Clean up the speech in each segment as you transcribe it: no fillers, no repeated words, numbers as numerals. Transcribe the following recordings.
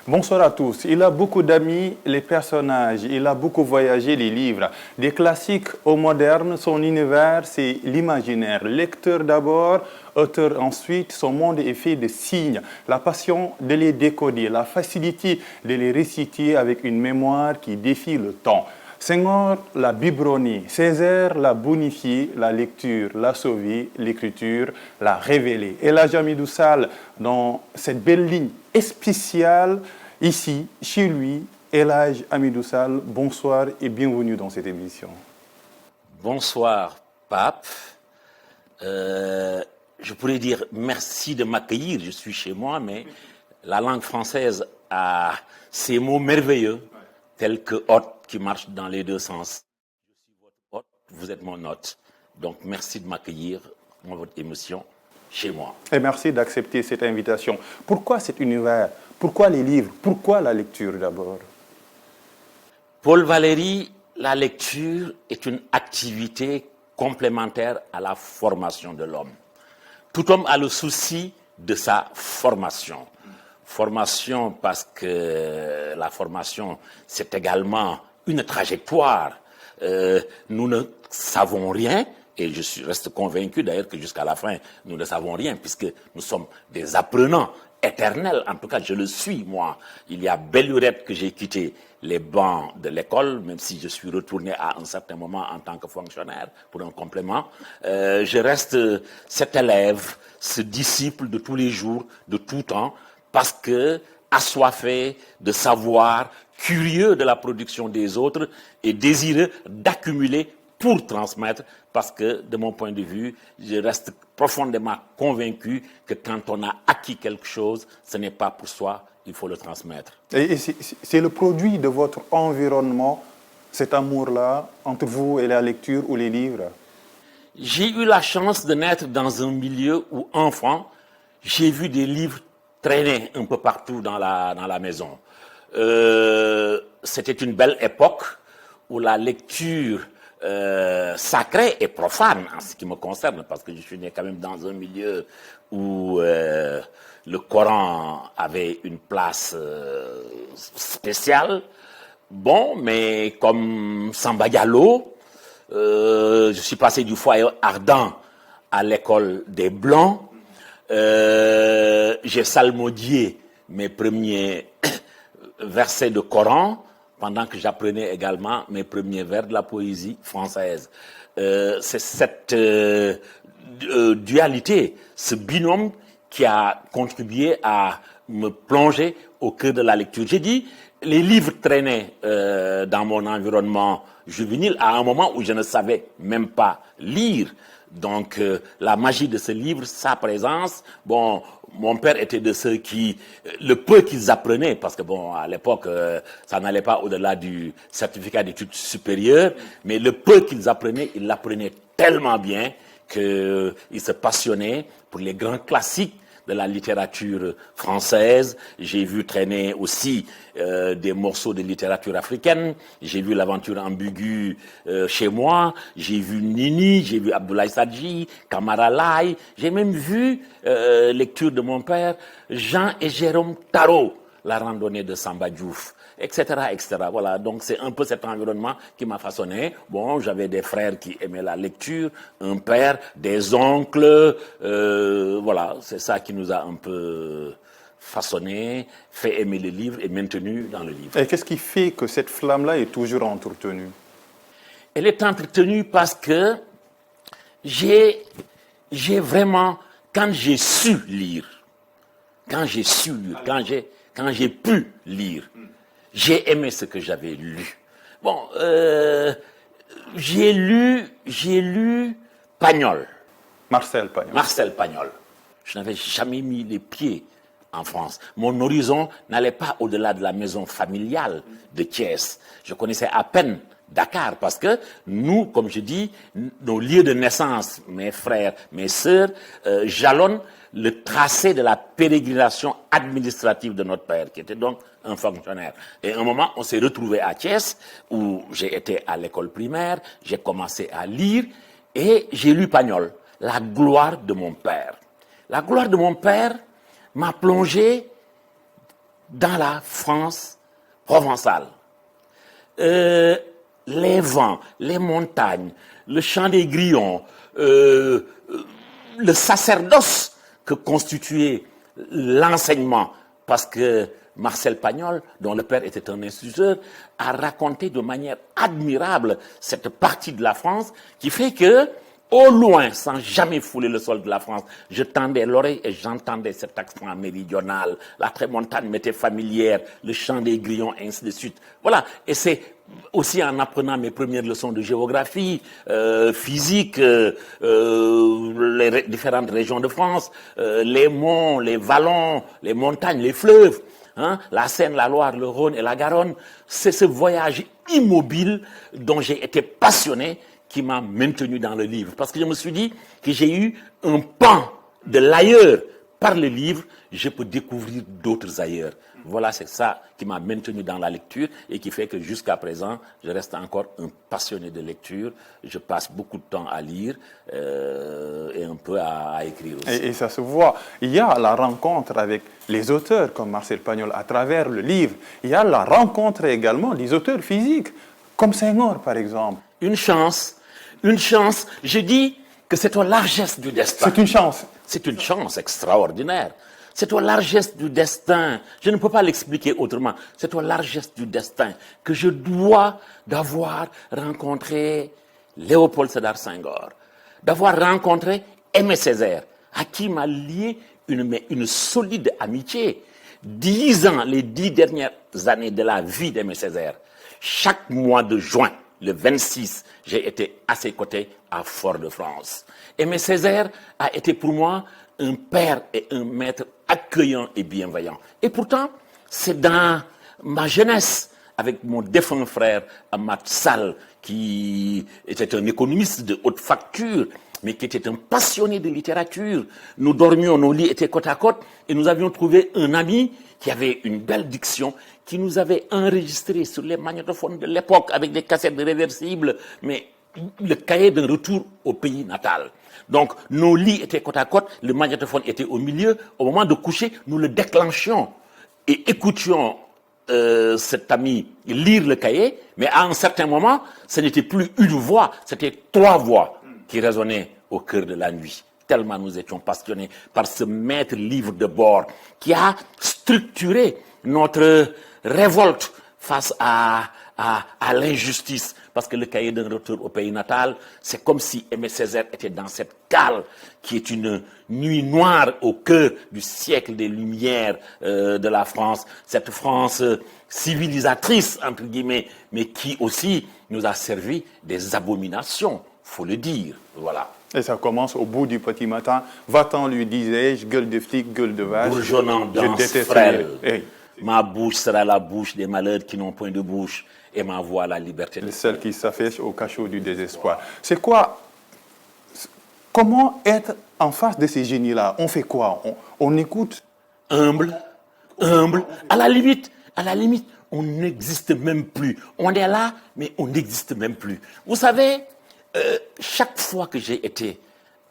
Bonsoir à tous. Il a beaucoup d'amis, les personnages, il a beaucoup voyagé, les livres. Des classiques au moderne, son univers, c'est l'imaginaire. Lecteur d'abord, auteur ensuite, son monde est fait de signes. La passion de les décoder, la facilité de les réciter avec une mémoire qui défie le temps. Senghor l'a biberonné, Césaire l'a bonifié, la lecture l'a sauvé, l'écriture l'a révélé. Et là, Hamidou Sall, dans cette belle ligne spéciale, ici, chez lui, El Hadj Hamidou Sall, bonsoir et bienvenue dans cette émission. Bonsoir, Pape. Je pourrais dire merci de m'accueillir, je suis chez moi, mais la langue française a ces mots merveilleux, tels que hôte qui marche dans les deux sens. Je suis votre hôte, vous êtes mon hôte. Donc merci de m'accueillir dans votre émission chez moi. Et merci d'accepter cette invitation. Pourquoi cet univers? Pourquoi les livres? Pourquoi la lecture d'abord? Paul Valéry, la lecture est une activité complémentaire à la formation de l'homme. Tout homme a le souci de sa formation. Formation parce que la formation, c'est également une trajectoire. Nous ne savons rien, et je reste convaincu d'ailleurs que jusqu'à la fin, nous ne savons rien, puisque nous sommes des apprenants éternels. En tout cas, je le suis, moi. Il y a belle lurette que j'ai quitté les bancs de l'école, même si je suis retourné à un certain moment en tant que fonctionnaire, pour un complément. Je reste cet élève, ce disciple de tous les jours, de tout temps, parce que assoiffé de savoir, curieux de la production des autres et désireux d'accumuler pour transmettre, parce que, de mon point de vue, je reste profondément convaincu que quand on a acquis quelque chose, ce n'est pas pour soi, il faut le transmettre. Et c'est le produit de votre environnement, cet amour-là, entre vous et la lecture ou les livres? J'ai eu la chance de naître dans un milieu où, enfant, j'ai vu des livres traîner un peu partout dans la maison. C'était une belle époque où la lecture sacrée et profane, en ce qui me concerne, parce que je suis né quand même dans un milieu où le Coran avait une place spéciale. Bon, mais comme Samba Diallo, je suis passé du foyer ardent à l'école des Blancs. J'ai salmodié mes premiers versets de Coran pendant que j'apprenais également mes premiers vers de la poésie française. C'est cette dualité, ce binôme qui a contribué à me plonger au cœur de la lecture. J'ai dit, les livres traînaient dans mon environnement juvénile à un moment où je ne savais même pas lire. Donc, la magie de ce livre, sa présence, bon, mon père était de ceux qui, le peu qu'ils apprenaient, parce que bon, à l'époque, ça n'allait pas au-delà du certificat d'études supérieures, mais le peu qu'ils apprenaient, ils l'apprenaient tellement bien qu'ils se passionnaient pour les grands classiques de la littérature française. J'ai vu traîner aussi des morceaux de littérature africaine. J'ai vu l'aventure ambiguë chez moi. J'ai vu Nini, j'ai vu Abdoulaye Sadji, Kamara Lai. J'ai même vu, lecture de mon père, Jean et Jérôme Tarot, la randonnée de Samba Diouf, etc., etc. Voilà, donc c'est un peu cet environnement qui m'a façonné. Bon, j'avais des frères qui aimaient la lecture, un père, des oncles, voilà, c'est ça qui nous a un peu façonné, fait aimer le livre et maintenu dans le livre. Et qu'est-ce qui fait que cette flamme-là est toujours entretenue? Elle est entretenue parce que j'ai vraiment, quand j'ai su lire, quand j'ai pu lire, j'ai aimé ce que j'avais lu. Bon, j'ai lu Pagnol. Marcel Pagnol. Marcel Pagnol. Je n'avais jamais mis les pieds en France. Mon horizon n'allait pas au-delà de la maison familiale de Thiès. Je connaissais à peine Dakar parce que nous, comme je dis, nos lieux de naissance, mes frères, mes sœurs, jalonnent le tracé de la pérégrination administrative de notre père, qui était donc un fonctionnaire. Et à un moment, on s'est retrouvés à Thiès, où j'ai été à l'école primaire, j'ai commencé à lire, et j'ai lu Pagnol, La gloire de mon père. La gloire de mon père m'a plongé dans la France provençale. Les vents, les montagnes, le chant des grillons, le sacerdoce que constituait l'enseignement, parce que Marcel Pagnol, dont le père était un instituteur, a raconté de manière admirable cette partie de la France qui fait que, au loin, sans jamais fouler le sol de la France, je tendais l'oreille et j'entendais cet accent méridional. La Trémontagne m'était familière, le chant des grillons, ainsi de suite. Voilà. Et c'est aussi en apprenant mes premières leçons de géographie, physique, les différentes régions de France, les monts, les vallons, les montagnes, les fleuves, hein, la Seine, la Loire, le Rhône et la Garonne. C'est ce voyage immobile dont j'ai été passionné qui m'a maintenu dans le livre. Parce que je me suis dit que j'ai eu un pan de l'ailleurs. Par le livre, je peux découvrir d'autres ailleurs. Voilà, c'est ça qui m'a maintenu dans la lecture et qui fait que jusqu'à présent, je reste encore un passionné de lecture. Je passe beaucoup de temps à lire et un peu à écrire aussi. Et ça se voit. Il y a la rencontre avec les auteurs comme Marcel Pagnol à travers le livre. Il y a la rencontre également des auteurs physiques, comme Senghor par exemple. Une chance. Je dis que c'est aux largesses du destin. C'est une chance. C'est une chance extraordinaire. C'est aux largesses du destin. Je ne peux pas l'expliquer autrement. C'est aux largesses du destin que je dois d'avoir rencontré Léopold Sédar Senghor, d'avoir rencontré Aimé Césaire, à qui m'a lié une solide amitié. 10 ans, les 10 dernières années de la vie d'Aimé Césaire, chaque mois de juin, le 26, j'ai été à ses côtés à Fort-de-France. Aimé Césaire a été pour moi un père et un maître accueillant et bienveillant. Et pourtant, c'est dans ma jeunesse, avec mon défunt frère Amat Sall, qui était un économiste de haute facture, mais qui était un passionné de littérature. Nous dormions, nos lits étaient côte à côte, et nous avions trouvé un ami qui avait une belle diction, qui nous avait enregistré sur les magnétophones de l'époque avec des cassettes réversibles, mais le cahier d'un retour au pays natal. Donc, nos lits étaient côte à côte, le magnétophone était au milieu. Au moment de coucher, nous le déclenchions et écoutions cet ami lire le cahier, mais à un certain moment, ce n'était plus une voix, c'était 3 voix qui résonnaient au cœur de la nuit. Tellement nous étions passionnés par ce maître livre de bord qui a structuré notre révolte face à l'injustice. Parce que le cahier d'un retour au pays natal, c'est comme si Aimé Césaire était dans cette cale qui est une nuit noire au cœur du siècle des Lumières de la France. Cette France civilisatrice, entre guillemets, mais qui aussi nous a servi des abominations, faut le dire. Voilà. Et ça commence au bout du petit matin. Va-t'en, lui disais-je, gueule de flic, gueule de vache. Bourgeonnant dans frêle. Hey. Ma bouche sera la bouche des malheurs qui n'ont point de bouche, et ma voix la liberté. Celle qui s'affiche au cachot du désespoir. C'est quoi? Comment être en face de ces génies-là? On fait quoi? On écoute? Humble. À la limite, on n'existe même plus. On est là, mais on n'existe même plus. Vous savez, chaque fois que j'ai été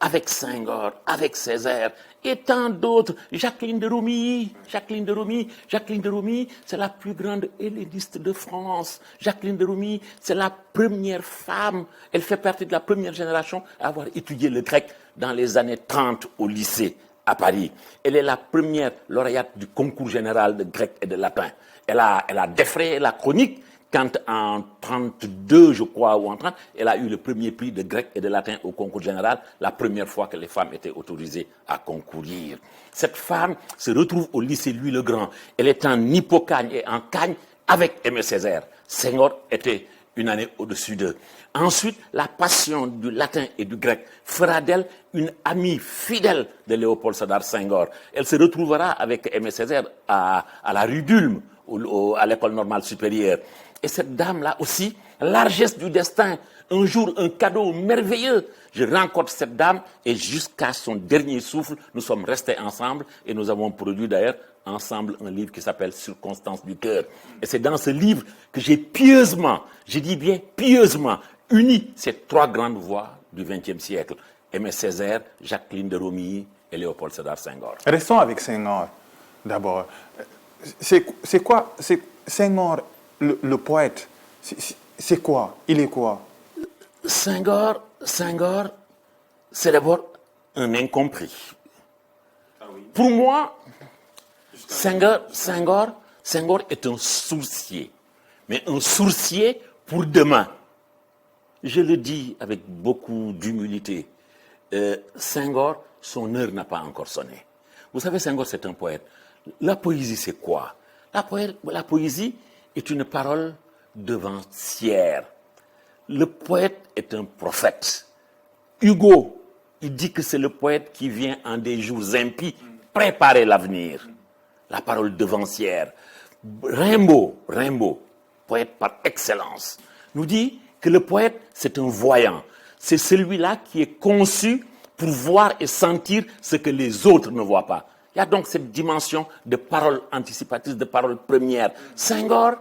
avec Senghor, avec Césaire et tant d'autres, Jacqueline de Romilly, c'est la plus grande helléniste de France. Jacqueline de Romilly, c'est la première femme, elle fait partie de la première génération à avoir étudié le grec dans les années 30 au lycée à Paris. Elle est la première lauréate du concours général de grec et de latin. Elle a défrayé la chronique quand en 32, je crois, ou en 30, elle a eu le premier prix de grec et de latin au concours général, la première fois que les femmes étaient autorisées à concourir. Cette femme se retrouve au lycée Louis-le-Grand. Elle est en Hippocagne et en Cagne avec Aimé Césaire. Senghor était une année au-dessus d'eux. Ensuite, la passion du latin et du grec fera d'elle une amie fidèle de Léopold Sédar Senghor. Elle se retrouvera avec Aimé Césaire à la rue d'Ulm, à l'école normale supérieure. Et cette dame-là aussi, largesse du destin, un jour, un cadeau merveilleux. Je rencontre cette dame et jusqu'à son dernier souffle, nous sommes restés ensemble et nous avons produit d'ailleurs ensemble un livre qui s'appelle Circonstances du cœur. Et c'est dans ce livre que j'ai pieusement, je dis bien pieusement, uni ces 3 grandes voix du XXe siècle. Aimé Césaire, Jacqueline de Romilly et Léopold Sédar Senghor. Restons avec Senghor d'abord. c'est quoi Senghor, le poète, c'est quoi? Il est quoi? Senghor, c'est d'abord un incompris. Pour moi, Senghor est un sourcier, mais un sourcier pour demain. Je le dis avec beaucoup d'humilité. Senghor, son heure n'a pas encore sonné. Vous savez, Senghor, c'est un poète. La poésie, c'est quoi? La poésie est une parole devancière. Le poète est un prophète. Hugo, il dit que c'est le poète qui vient en des jours impies préparer l'avenir. La parole devancière. Rimbaud, poète par excellence, nous dit que le poète, c'est un voyant. C'est celui-là qui est conçu pour voir et sentir ce que les autres ne voient pas. Il y a donc cette dimension de parole anticipatrice, de parole première. Senghor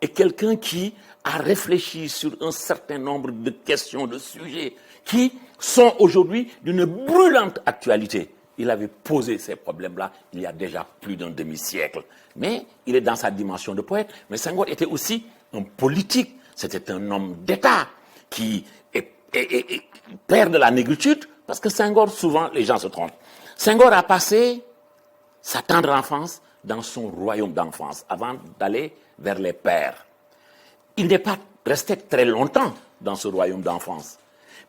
est quelqu'un qui a réfléchi sur un certain nombre de questions, de sujets, qui sont aujourd'hui d'une brûlante actualité. Il avait posé ces problèmes-là il y a déjà plus d'un demi-siècle. Mais il est dans sa dimension de poète. Mais Senghor était aussi un politique. C'était un homme d'État qui est père de la négritude, parce que Senghor, souvent, les gens se trompent. Senghor a passé sa tendre enfance dans son royaume d'enfance, avant d'aller vers les pères. Il n'est pas resté très longtemps dans ce royaume d'enfance.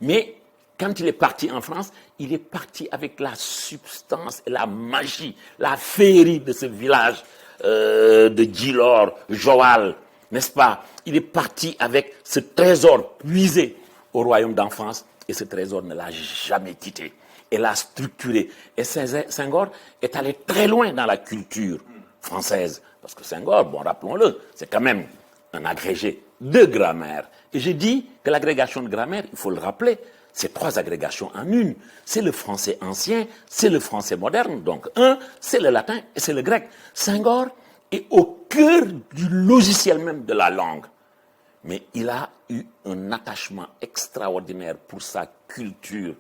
Mais quand il est parti en France, il est parti avec la substance et la magie, la féerie de ce village de Djilor, Joal, n'est-ce pas? Il est parti avec ce trésor puisé au royaume d'enfance, et ce trésor ne l'a jamais quitté. Et l'a structuré. Et Senghor est allé très loin dans la culture française. Parce que Senghor, bon, rappelons-le, c'est quand même un agrégé de grammaire. Et j'ai dit que l'agrégation de grammaire, il faut le rappeler, c'est 3 agrégations en une. C'est le français ancien, c'est le français moderne. Donc, c'est le latin et c'est le grec. Senghor est au cœur du logiciel même de la langue. Mais il a eu un attachement extraordinaire pour sa culture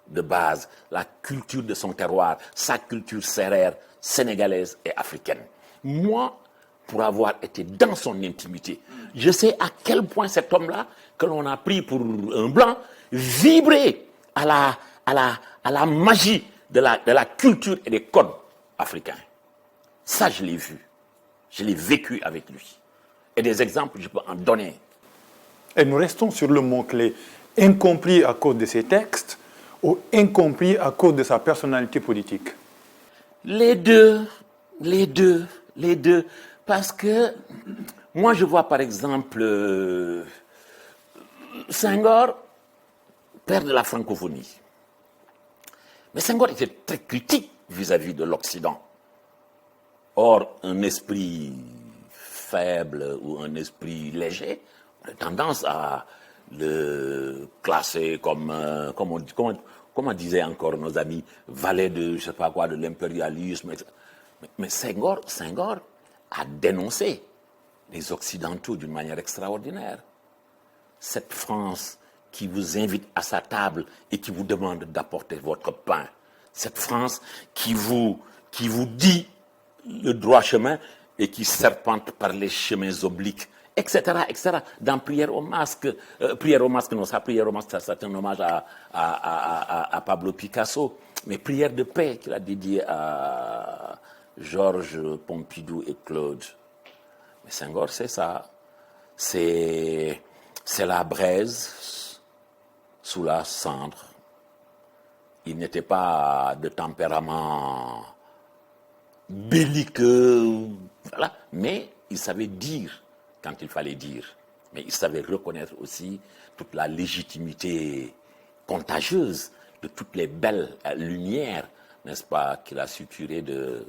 de base, la culture de son terroir, sa culture sérère, sénégalaise et africaine. Moi, pour avoir été dans son intimité, je sais à quel point cet homme-là, que l'on a pris pour un blanc, vibrait à la magie de la culture et des codes africains. Ça, je l'ai vu. Je l'ai vécu avec lui. Et des exemples, je peux en donner. Et nous restons sur le mot-clé incompris à cause de ses textes ou incompris à cause de sa personnalité politique? Les deux. Parce que moi, je vois par exemple Senghor, père de la francophonie. Mais Senghor était très critique vis-à-vis de l'Occident. Or, un esprit faible ou un esprit léger, on a tendance à le classer comme, comment disaient encore nos amis, valet de, je sais pas quoi, de l'impérialisme, etc. Mais Senghor a dénoncé les Occidentaux d'une manière extraordinaire. Cette France qui vous invite à sa table et qui vous demande d'apporter votre pain. Cette France qui vous dit le droit chemin et qui serpente par les chemins obliques, etc., etc. Dans Prière au masque, Prière au masque, c'est un hommage à Pablo Picasso, mais Prière de paix qu'il a dédié à Georges Pompidou et Claude. Mais Senghor, c'est ça. C'est la braise sous la cendre. Il n'était pas de tempérament belliqueux, voilà, mais il savait dire quand il fallait dire. Mais il savait reconnaître aussi toute la légitimité contagieuse de toutes les belles lumières, n'est-ce pas, qu'il a suturées de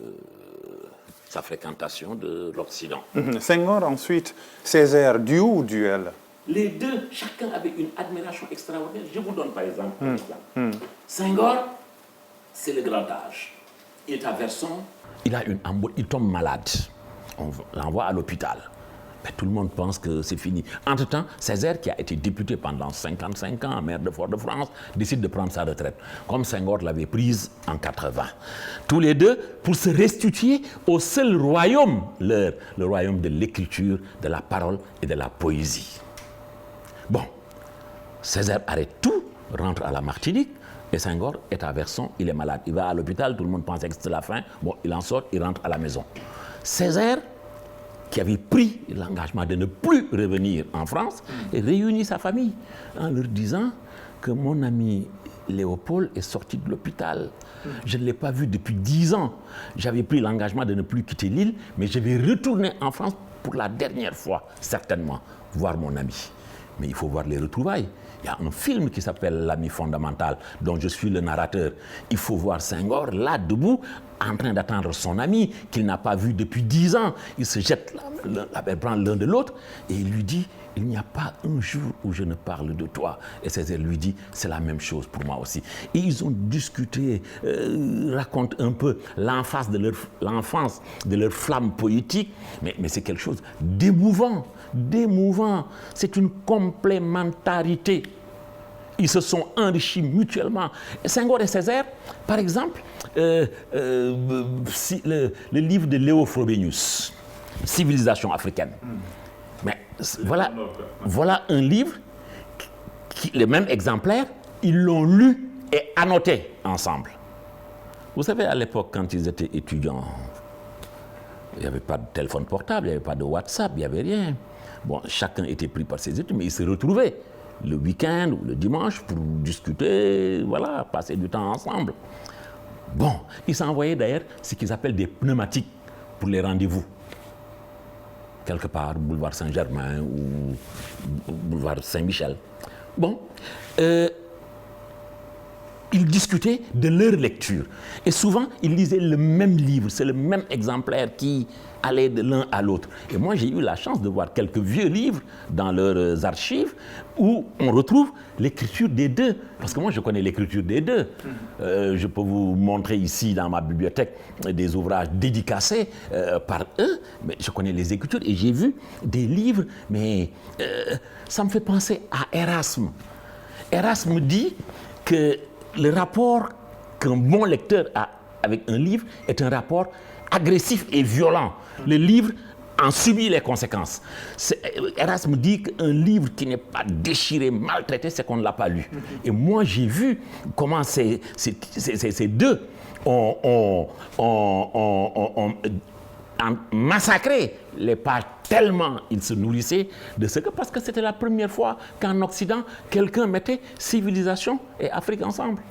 sa fréquentation de l'Occident. Senghor, ensuite, Césaire, duo ou duel? Les deux, chacun avait une admiration extraordinaire. Je vous donne par exemple un exemple. Senghor, c'est le grand âge. Il est à Verson. Il a une embolie, il tombe malade. On l'envoie à l'hôpital. Ben, tout le monde pense que c'est fini. Entre-temps, Césaire, qui a été député pendant 55 ans, maire de Fort-de-France, décide de prendre sa retraite, comme Senghor l'avait prise en 80. Tous les deux, pour se restituer au seul royaume, le royaume de l'écriture, de la parole et de la poésie. Bon, Césaire arrête tout, rentre à la Martinique, et Senghor est à Verson, il est malade. Il va à l'hôpital, tout le monde pensait que c'était la fin. Bon, il en sort, il rentre à la maison. Césaire, qui avait pris l'engagement de ne plus revenir en France, et réunit sa famille en leur disant que mon ami Léopold est sorti de l'hôpital. Je ne l'ai pas vu depuis 10 ans. J'avais pris l'engagement de ne plus quitter l'île, mais je vais retourner en France pour la dernière fois, certainement, voir mon ami. Mais il faut voir les retrouvailles. Il y a un film qui s'appelle L'ami fondamental, dont je suis le narrateur. Il faut voir Senghor là, debout, en train d'attendre son ami, qu'il n'a pas vu depuis 10 ans. Il se jette la bras l'un de l'autre et il lui dit, il n'y a pas un jour où je ne parle de toi. Et Césaire lui dit, c'est la même chose pour moi aussi. Et ils ont discuté, racontent un peu l'enfance de leur flamme poétique, mais c'est quelque chose d'émouvant. C'est une complémentarité. Ils se sont enrichis mutuellement. Senghor et Césaire, par exemple, le livre de Léo Frobenius, Civilisation africaine. Mais voilà un livre, le même exemplaire, ils l'ont lu et annoté ensemble. Vous savez, à l'époque, quand ils étaient étudiants, il n'y avait pas de téléphone portable, il n'y avait pas de WhatsApp, il n'y avait rien. Bon, chacun était pris par ses études, mais ils se retrouvaient le week-end ou le dimanche pour discuter, voilà, passer du temps ensemble. Bon, ils s'envoyaient d'ailleurs ce qu'ils appellent des pneumatiques pour les rendez-vous. Quelque part, boulevard Saint-Germain ou boulevard Saint-Michel. Bon, ils discutaient de leur lecture. Et souvent, ils lisaient le même livre, c'est le même exemplaire qui allait de l'un à l'autre. Et moi, j'ai eu la chance de voir quelques vieux livres dans leurs archives où on retrouve l'écriture des deux. Parce que moi, je connais l'écriture des deux. Je peux vous montrer ici, dans ma bibliothèque, des ouvrages dédicacés par eux, mais je connais les écritures et j'ai vu des livres, mais ça me fait penser à Erasme. Erasme dit que le rapport qu'un bon lecteur a avec un livre est un rapport agressif et violent. Le livre en subit les conséquences. Erasme dit qu'un livre qui n'est pas déchiré, maltraité, c'est qu'on ne l'a pas lu. Et moi, j'ai vu comment ces deux ont massacré les pages tellement ils se nourrissaient de ce que, parce que c'était la première fois qu'en Occident, quelqu'un mettait civilisation et Afrique ensemble.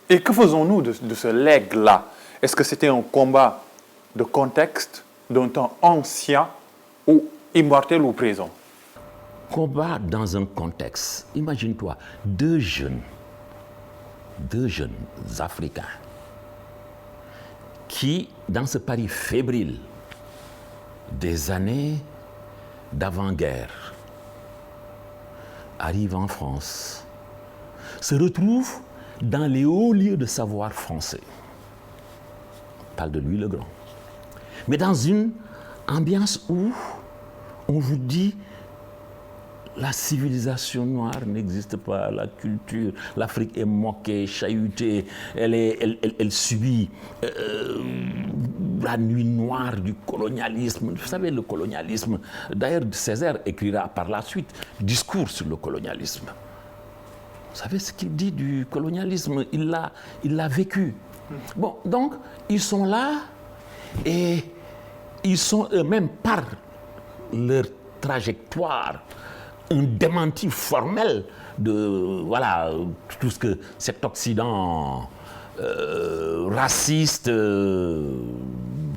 Et que faisons-nous de ce legs-là? Est-ce que c'était un combat de contexte, d'un temps ancien ou immortel ou présent? Combat dans un contexte. Imagine-toi, deux jeunes Africains qui, dans ce Paris fébrile des années d'avant-guerre, arrivent en France, se retrouvent dans les hauts lieux de savoir français. On parle de Louis le Grand. Mais dans une ambiance où on vous dit la civilisation noire n'existe pas, la culture, l'Afrique est moquée, chahutée, elle subit la nuit noire du colonialisme. Vous savez, le colonialisme, d'ailleurs Césaire écrira par la suite discours sur le colonialisme. Vous savez ce qu'il dit du colonialisme, il l'a vécu. Bon, donc, ils sont là et ils sont eux-mêmes, par leur trajectoire, un démenti formel de tout ce que cet Occident raciste,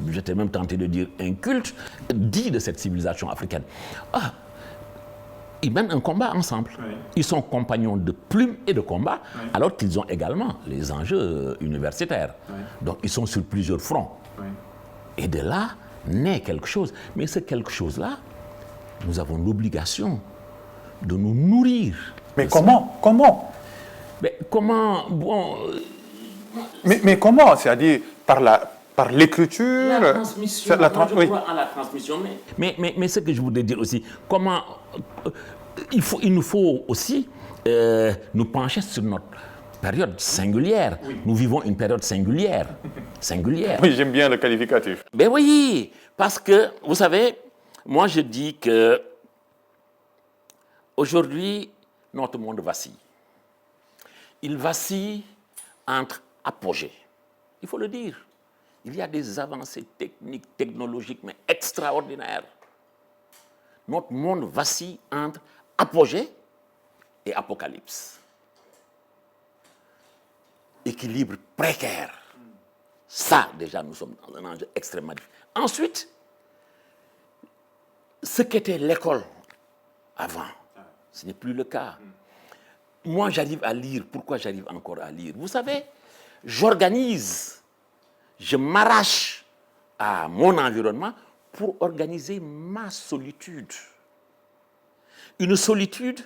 j'étais même tenté de dire inculte, dit de cette civilisation africaine. Ils mènent un combat ensemble. Oui. Ils sont compagnons de plume et de combat, oui, alors qu'ils ont également les enjeux universitaires. Oui. Donc ils sont sur plusieurs fronts. Oui. Et de là naît quelque chose. Mais ce quelque chose-là, nous avons l'obligation de nous nourrir. Mais comment? Mais comment? Bon. Mais comment? C'est-à-dire par Par l'écriture. La transmission, c'est la moi, je oui. crois en la transmission, mais ce que je voudrais dire aussi, comment il nous faut aussi nous pencher sur notre période singulière. Oui. Nous vivons une période singulière. Oui, j'aime bien le qualificatif. Ben oui, parce que, vous savez, moi je dis que aujourd'hui, notre monde vacille. Il vacille entre apogées. Il faut le dire. Il y a des avancées techniques, technologiques, mais extraordinaires. Notre monde vacille entre apogée et apocalypse. Équilibre précaire. Ça, déjà, nous sommes dans un enjeu extrêmement difficile. Ensuite, ce qu'était l'école avant, ce n'est plus le cas. Moi, j'arrive à lire. Pourquoi j'arrive encore à lire? Vous savez, j'organise, je m'arrache à mon environnement pour organiser ma solitude. Une solitude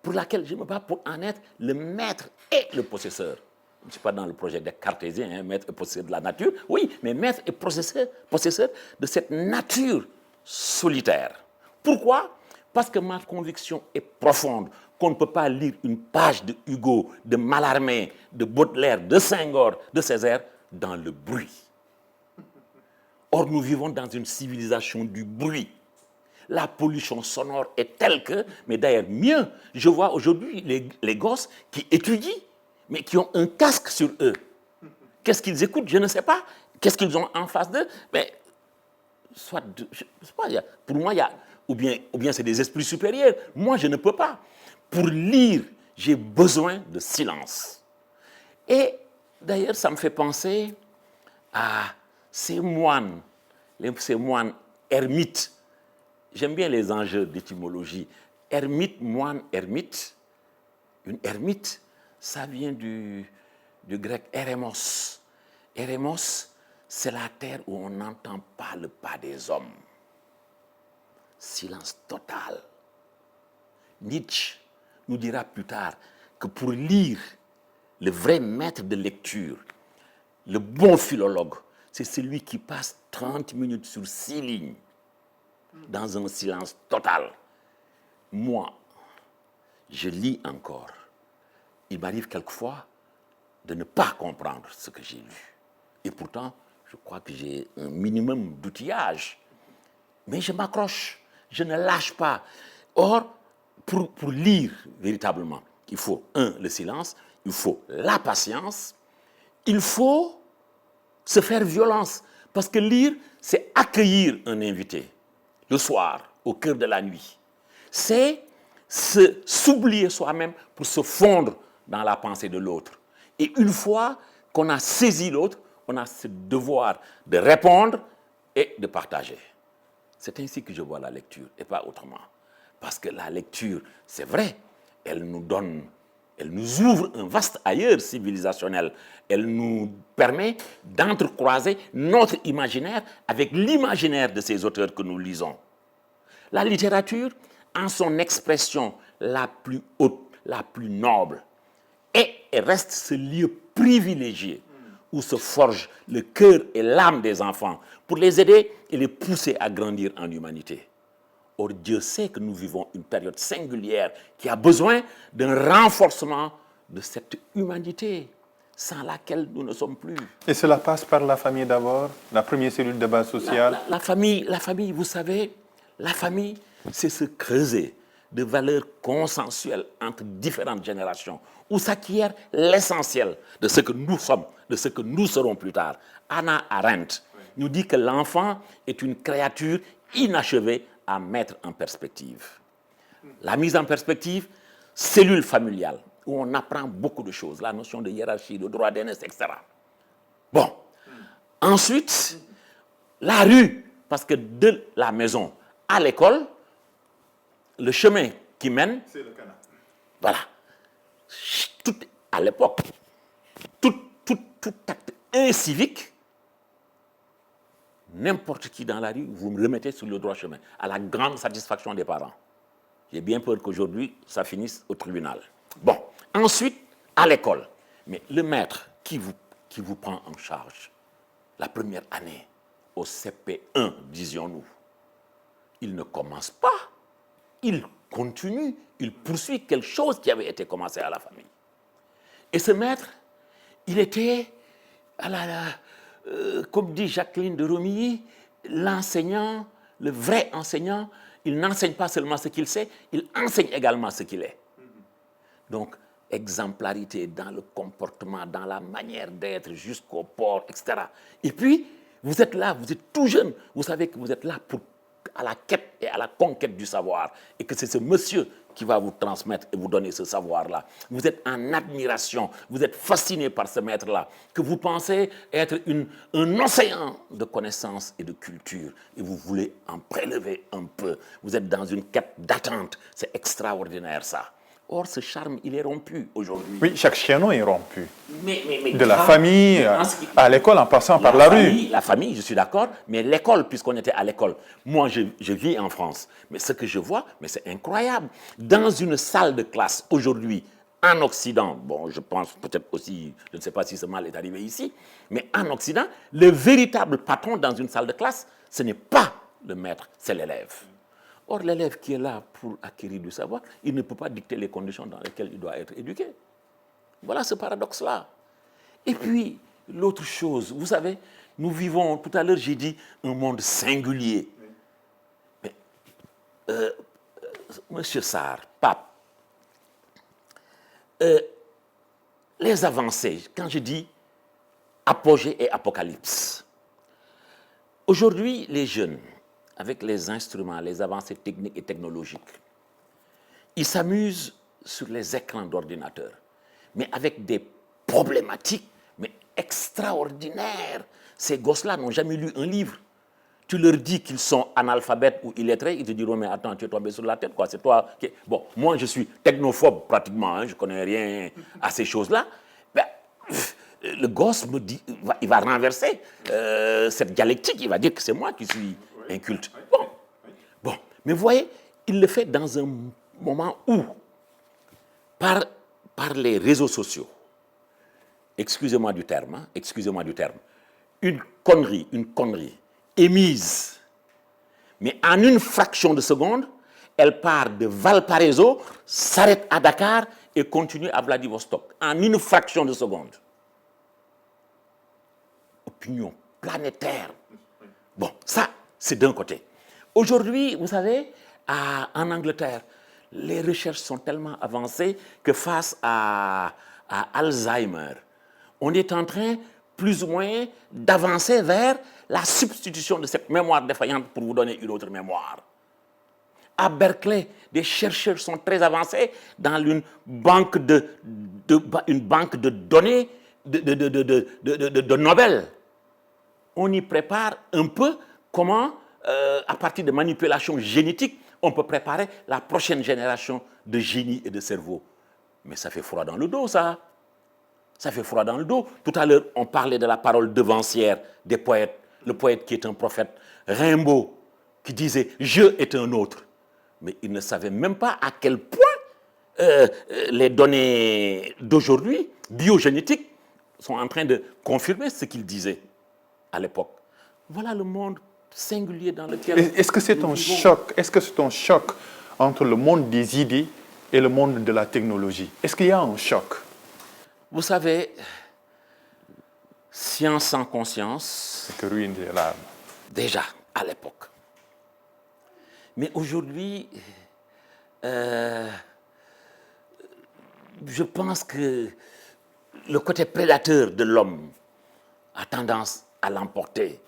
pour laquelle je me bats pour en être le maître et le possesseur. Je ne suis pas dans le projet des cartésiens, hein, maître et possesseur de la nature, oui, mais maître et possesseur de cette nature solitaire. Pourquoi? Parce que ma conviction est profonde qu'on ne peut pas lire une page de Hugo, de Mallarmé, de Baudelaire, de Senghor, de Césaire dans le bruit. Or, nous vivons dans une civilisation du bruit. La pollution sonore est telle que, mais d'ailleurs mieux, je vois aujourd'hui les gosses qui étudient, mais qui ont un casque sur eux. Qu'est-ce qu'ils écoutent? Je ne sais pas. Qu'est-ce qu'ils ont en face d'eux? Mais soit, je sais pas, pour moi, il y a, ou bien c'est des esprits supérieurs. Moi, je ne peux pas. Pour lire, j'ai besoin de silence. Et d'ailleurs, ça me fait penser à ces moines ermites. J'aime bien les enjeux d'étymologie. Ermite, moine, ermite. Une ermite, ça vient du grec eremos. Eremos, c'est la terre où on n'entend pas le pas des hommes. Silence total. Nietzsche nous dira plus tard que pour lire, le vrai maître de lecture, le bon philologue, c'est celui qui passe 30 minutes sur 6 lignes dans un silence total. Moi, je lis encore. Il m'arrive quelquefois de ne pas comprendre ce que j'ai lu. Et pourtant, je crois que j'ai un minimum d'outillage. Mais je m'accroche, je ne lâche pas. Or, pour lire véritablement, il faut, le silence, il faut la patience, il faut se faire violence. Parce que lire, c'est accueillir un invité le soir, au cœur de la nuit. C'est s'oublier soi-même pour se fondre dans la pensée de l'autre. Et une fois qu'on a saisi l'autre, on a ce devoir de répondre et de partager. C'est ainsi que je vois la lecture et pas autrement. Parce que la lecture, c'est vrai, elle nous ouvre un vaste ailleurs civilisationnel. Elle nous permet d'entrecroiser notre imaginaire avec l'imaginaire de ces auteurs que nous lisons. La littérature, en son expression la plus haute, la plus noble, et reste ce lieu privilégié où se forge le cœur et l'âme des enfants pour les aider et les pousser à grandir en humanité. Or, Dieu sait que nous vivons une période singulière qui a besoin d'un renforcement de cette humanité sans laquelle nous ne sommes plus. Et cela passe par la famille d'abord, la première cellule de base sociale. La famille, vous savez, la famille, c'est se creuser de valeurs consensuelles entre différentes générations, où s'acquiert l'essentiel de ce que nous sommes, de ce que nous serons plus tard. Hannah Arendt nous dit que l'enfant est une créature inachevée à mettre en perspective. La mise en perspective, cellule familiale, où on apprend beaucoup de choses, la notion de hiérarchie, de droit d'aînesse, etc. Bon. Ensuite, la rue, parce que de la maison à l'école, le chemin qui mène, c'est le canal. Voilà. Tout, à l'époque, tout acte incivique, n'importe qui dans la rue, vous me remettez sur le droit chemin, à la grande satisfaction des parents. J'ai bien peur qu'aujourd'hui, ça finisse au tribunal. Bon, ensuite, à l'école. Mais le maître qui vous prend en charge, la première année, au CP1, disions-nous, il ne commence pas, il continue, il poursuit quelque chose qui avait été commencé à la famille. Et ce maître, il était, comme dit Jacqueline de Romilly, l'enseignant, le vrai enseignant. Il n'enseigne pas seulement ce qu'il sait, il enseigne également ce qu'il est. Donc, exemplarité dans le comportement, dans la manière d'être, jusqu'au port, etc. Et puis, vous êtes là, vous êtes tout jeune, vous savez que vous êtes là à la quête et à la conquête du savoir, et que c'est ce monsieur qui va vous transmettre et vous donner ce savoir-là. Vous êtes en admiration, vous êtes fasciné par ce maître-là, que vous pensez être un océan de connaissances et de culture, et vous voulez en prélever un peu. Vous êtes dans une quête d'attente, c'est extraordinaire ça. Or, ce charme, il est rompu aujourd'hui. Oui, chaque chaînon est rompu. Mais de la famille à l'école en passant par la rue. La famille, je suis d'accord, mais l'école, puisqu'on était à l'école. Moi, je vis en France, mais ce que je vois, mais c'est incroyable. Dans une salle de classe, aujourd'hui, en Occident, bon, je pense peut-être aussi, je ne sais pas si ce mal est arrivé ici, mais en Occident, le véritable patron dans une salle de classe, ce n'est pas le maître, c'est l'élève. Or, l'élève qui est là pour acquérir du savoir, il ne peut pas dicter les conditions dans lesquelles il doit être éduqué. Voilà ce paradoxe-là. Et puis, l'autre chose, vous savez, nous vivons, tout à l'heure j'ai dit, un monde singulier. Mais, Monsieur Sarr, Pape, les avancées, quand je dis apogée et apocalypse, aujourd'hui, les jeunes, avec les instruments, les avancées techniques et technologiques, ils s'amusent sur les écrans d'ordinateur, mais avec des problématiques mais extraordinaires. Ces gosses-là n'ont jamais lu un livre. Tu leur dis qu'ils sont analphabètes ou illettrés, ils te diront, mais attends, tu es tombé sur la tête, quoi. C'est toi qui... Bon, moi, je suis technophobe pratiquement, hein, je ne connais rien à ces choses-là. Ben, le gosse me dit, il va renverser cette dialectique, il va dire que c'est moi qui suis inculte. Bon, mais vous voyez, il le fait dans un moment où, par les réseaux sociaux, excusez-moi du terme, une connerie émise, mais en une fraction de seconde, elle part de Valparaiso, s'arrête à Dakar et continue à Vladivostok, en une fraction de seconde. Opinion planétaire. Bon, ça, c'est d'un côté. Aujourd'hui, vous savez, en Angleterre, les recherches sont tellement avancées que face à Alzheimer, on est en train, plus ou moins, d'avancer vers la substitution de cette mémoire défaillante pour vous donner une autre mémoire. À Berkeley, des chercheurs sont très avancés dans une banque de données de Nobel. On y prépare un peu comment, à partir de manipulations génétiques, on peut préparer la prochaine génération de génie et de cerveau. Mais ça fait froid dans le dos, ça. Ça fait froid dans le dos. Tout à l'heure, on parlait de la parole devancière des poètes. Le poète qui est un prophète, Rimbaud, qui disait « je est un autre ». Mais il ne savait même pas à quel point les données d'aujourd'hui, biogénétiques, sont en train de confirmer ce qu'il disait à l'époque. Voilà le monde singulier dans lequel... Est-ce que c'est un choc? Est-ce que c'est un choc entre le monde des idées et le monde de la technologie? Est-ce qu'il y a un choc? Vous savez, science sans conscience... C'est que ruine des larmes. Déjà, à l'époque. Mais aujourd'hui, je pense que le côté prédateur de l'homme a tendance à l'emporter.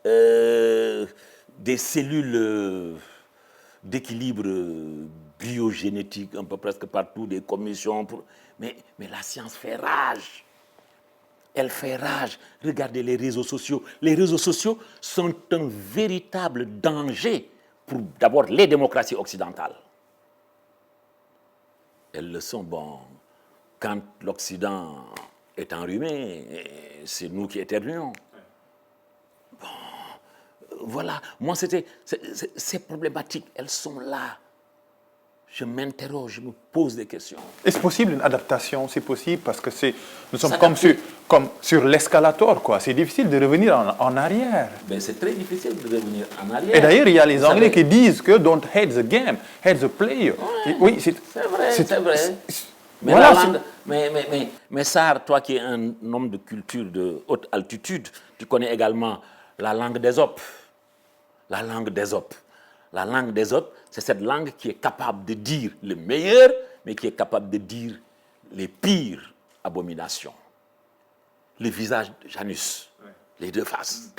Des cellules d'équilibre biogénétique un peu presque partout, des commissions. Mais la science fait rage. Elle fait rage. Regardez les réseaux sociaux. Les réseaux sociaux sont un véritable danger pour d'abord les démocraties occidentales. Elles le sont, bon, quand l'Occident est enrhumé, c'est nous qui éternuons. Bon, voilà, moi ces problématiques, elles sont là. je m'interroge, je me pose des questions. Est-ce possible une adaptation? C'est possible parce que nous sommes S'adapter. comme sur l'escalator, quoi. C'est difficile de revenir en arrière. Mais c'est très difficile de revenir en arrière. Et d'ailleurs, il y a les Vous Anglais savez, qui disent que don't hate the game, hate the player. Ouais, Oui, c'est vrai, c'est vrai. Mais Voilà, la langue, mais Sarr, toi qui es un homme de culture de haute altitude, tu connais également la langue d'Ésope. La langue d'Ésope. La langue d'Ésope, c'est cette langue qui est capable de dire le meilleur, mais qui est capable de dire les pires abominations. Le visage de Janus, les deux faces.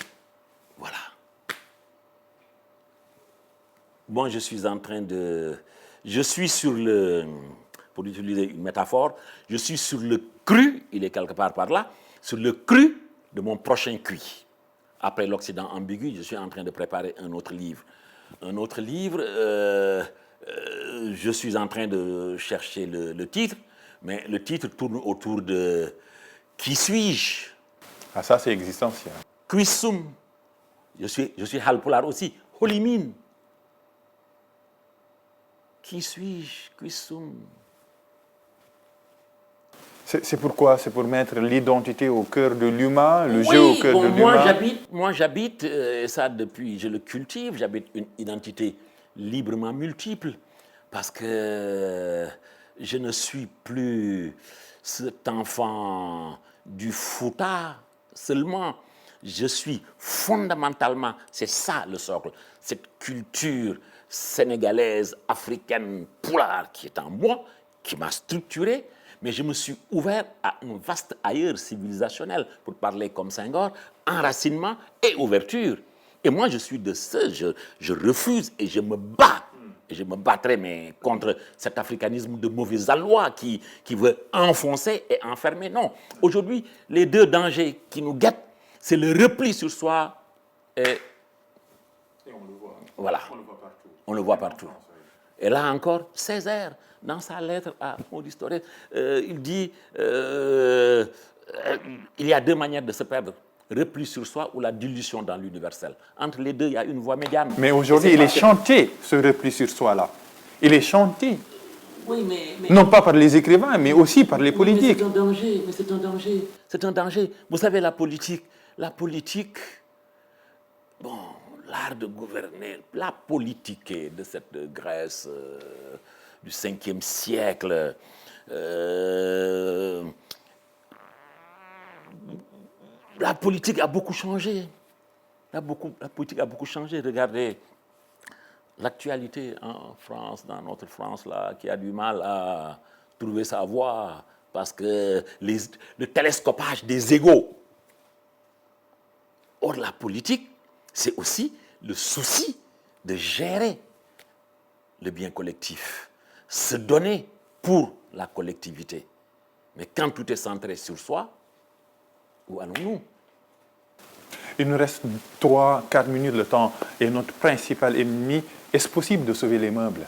Voilà. Bon, je suis sur le, pour utiliser une métaphore, je suis sur le cru, il est quelque part par là, sur le cru de mon prochain cuit. Après l'Occident ambigu, je suis en train de préparer un autre livre. Un autre livre, je suis en train de chercher le titre, mais le titre tourne autour de « Qui suis-je » Ah, ça, c'est existentiel. Quissum. Je suis Halpulaar aussi. Holimin. Qui suis-je? Quissum. C'est pourquoi? C'est pour mettre l'identité au cœur de l'humain, le jeu au cœur de l'humain. Moi j'habite, et ça depuis, je le cultive, j'habite une identité librement multiple, parce que je ne suis plus cet enfant du Fouta seulement. Je suis fondamentalement, c'est ça le socle, cette culture sénégalaise, africaine, pulaar qui est en moi, qui m'a structuré, mais je me suis ouvert à un vaste ailleurs civilisationnel, pour parler comme Senghor, enracinement et ouverture. Et moi, je suis de ceux, je refuse et je me bats. Et je me battrai mais contre cet africanisme de mauvais aloi qui veut enfoncer et enfermer. Non. Aujourd'hui, les deux dangers qui nous guettent, c'est le repli sur soi et on le voit. voilà. On le voit partout. On le voit partout. Et là encore, Césaire, dans sa lettre à Maurice Thorez, il dit il y a deux manières de se perdre. Repli sur soi ou la dilution dans l'universel. Entre les deux, il y a une voie médiane. Mais aujourd'hui, il est chanté, ce repli sur soi-là. Il est chanté. Oui, mais Non pas par les écrivains, mais aussi par les politiques. c'est un danger, mais c'est un danger. C'est un danger. Vous savez, la politique, bon, l'art de gouverner, la politique de cette Grèce du 5e siècle, la politique a beaucoup changé. La politique a beaucoup changé. Regardez l'actualité en France, dans notre France, là, qui a du mal à trouver sa voie parce que le télescopage des égaux. Or, la politique, c'est aussi le souci de gérer le bien collectif, se donner pour la collectivité. Mais quand tout est centré sur soi, où allons-nous? Il nous reste 3-4 minutes, le temps est notre principal ennemi. Est-ce possible de sauver les meubles?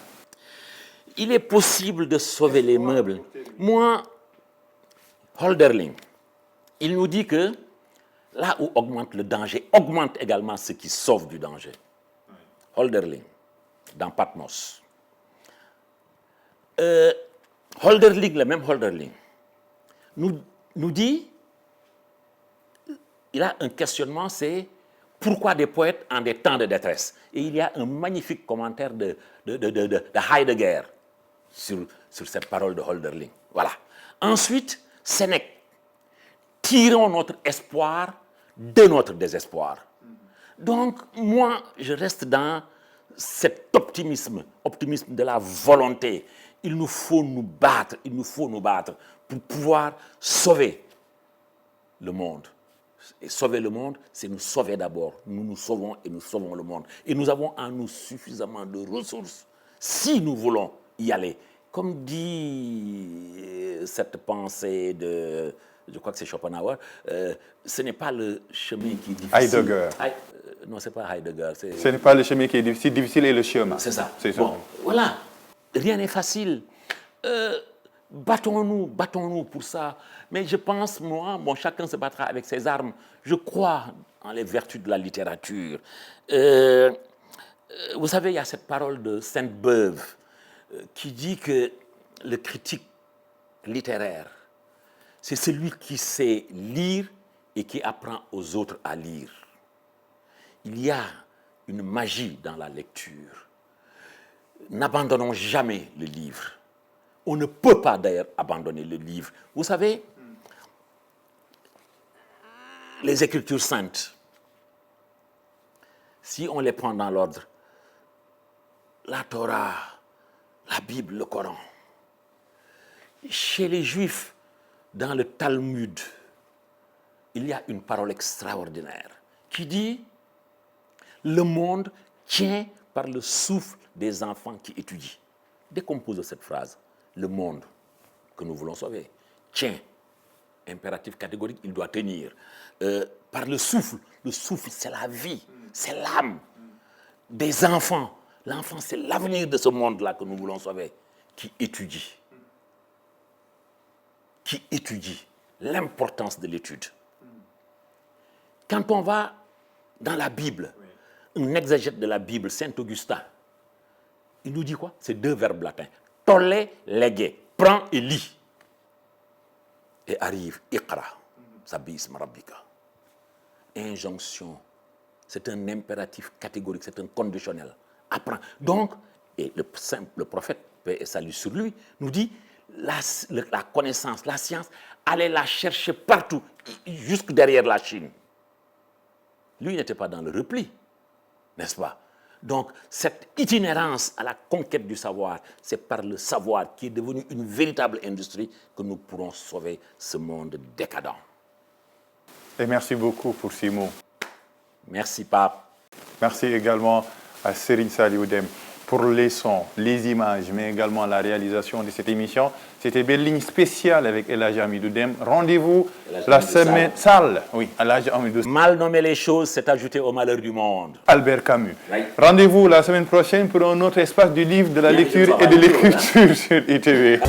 Il est possible de sauver les meubles. Moi, Hölderlin, il nous dit que là où augmente le danger, augmente également ce qui sauve du danger. Hölderlin, dans Patmos. Hölderlin, le même Hölderlin, nous dit, il a un questionnement, c'est pourquoi des poètes en des temps de détresse? Et il y a un magnifique commentaire de Heidegger sur cette parole de Hölderlin. Voilà. Ensuite, Sénèque, tirons notre espoir de notre désespoir. Donc, moi, je reste dans cet optimisme de la volonté. Il nous faut nous battre pour pouvoir sauver le monde. Et sauver le monde, c'est nous sauver d'abord. Nous nous sauvons et nous sauvons le monde. Et nous avons en nous suffisamment de ressources si nous voulons y aller. Comme dit cette pensée de, je crois que c'est Schopenhauer, ce n'est pas le chemin qui est difficile. Heidegger. Non, ce n'est pas Heidegger. Ce n'est pas le chemin qui est difficile, difficile est le chemin. C'est ça. C'est ça. Bon, voilà. Rien n'est facile. Battons-nous pour ça. Mais je pense, moi, bon, chacun se battra avec ses armes. Je crois en les vertus de la littérature. Vous savez, il y a cette parole de Sainte-Beuve qui dit que le critique littéraire, c'est celui qui sait lire et qui apprend aux autres à lire. Il y a une magie dans la lecture. N'abandonnons jamais le livre. On ne peut pas d'ailleurs abandonner le livre. Vous savez, les Écritures saintes, si on les prend dans l'ordre, la Torah, la Bible, le Coran, chez les Juifs, dans le Talmud, il y a une parole extraordinaire qui dit « Le monde tient par le souffle des enfants qui étudient ». Décompose cette phrase. Le monde que nous voulons sauver tient, impératif catégorique, il doit tenir. Par le souffle c'est la vie, c'est l'âme des enfants. L'enfant, c'est l'avenir de ce monde-là que nous voulons sauver, qui étudie l'importance de l'étude. Quand on va dans la Bible, un exégète de la Bible, Saint Augustin, il nous dit quoi? C'est 2 verbes latins. Tolle, lege, prends et lis. Et arrive, iqra, sabbi isma rabbika. Injonction, c'est un impératif catégorique, c'est un conditionnel. Apprends. Donc, et le prophète, paix et salut sur lui, nous dit, la connaissance, la science, allez la chercher partout, jusque derrière la Chine. Lui n'était pas dans le repli, n'est-ce pas? Donc, cette itinérance à la conquête du savoir, c'est par le savoir qui est devenu une véritable industrie que nous pourrons sauver ce monde décadent. Et merci beaucoup pour ces mots. Merci, Pape. Merci également à Serigne Saliou Dème pour les sons, les images, mais également la réalisation de cette émission. C'était Belle Ligne spéciale avec El Hadji Amidou Dème. Rendez-vous la semaine... Sall. Oui, El Hadji Amidou. Mal nommer les choses, c'est ajouter au malheur du monde. Albert Camus. Oui. Rendez-vous la semaine prochaine pour un autre espace du livre, de la lecture et de l'écriture sur ITV.